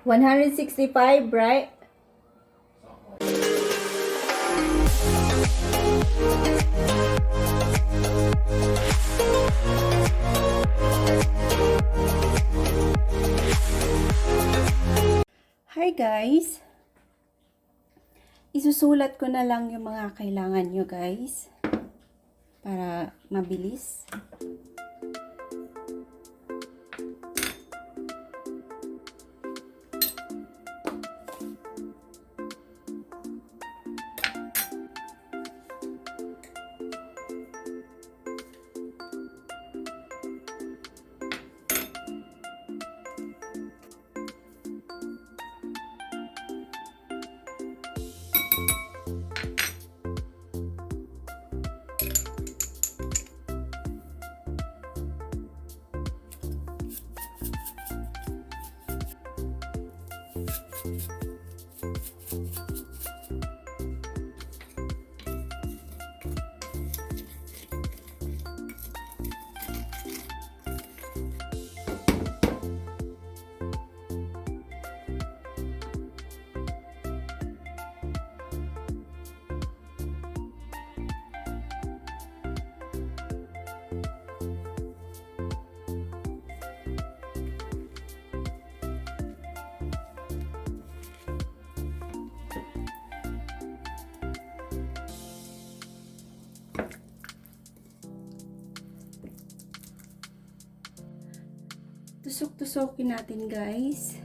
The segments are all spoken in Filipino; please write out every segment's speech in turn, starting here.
165, right? Hi guys! Isusulat ko na lang yung mga kailangan nyo guys para mabilis. Tusok-tusokin natin guys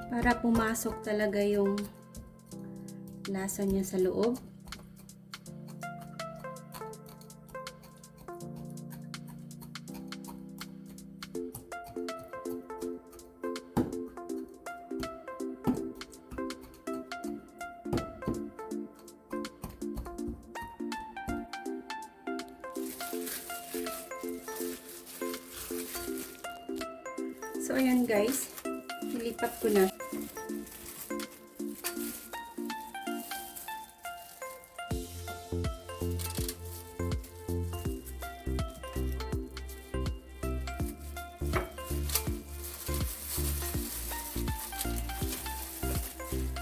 para pumasok talaga yung lasa niya sa loob. So, ayan guys, nilipat ko na.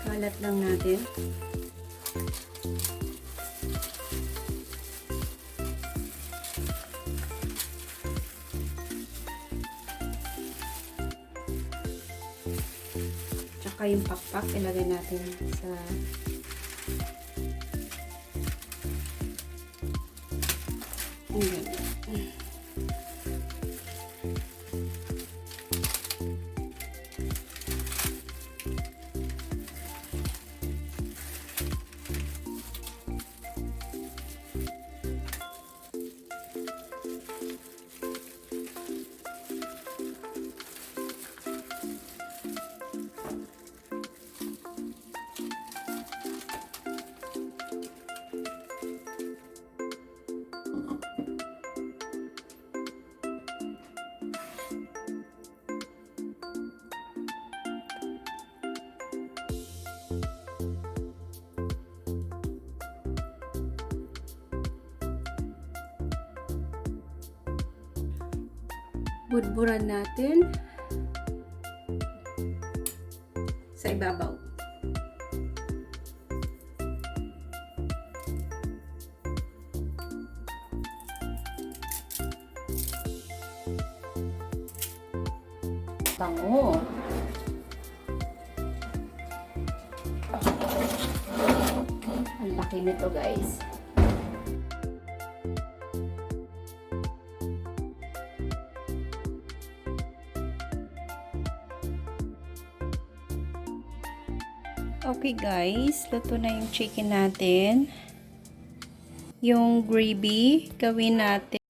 Kalat lang natin. Yung pakpak ilagay natin sa budburan natin sa ibabaw. Bango. Ang laki nito guys. Okay guys, luto na yung chicken natin. Yung gravy, gawin natin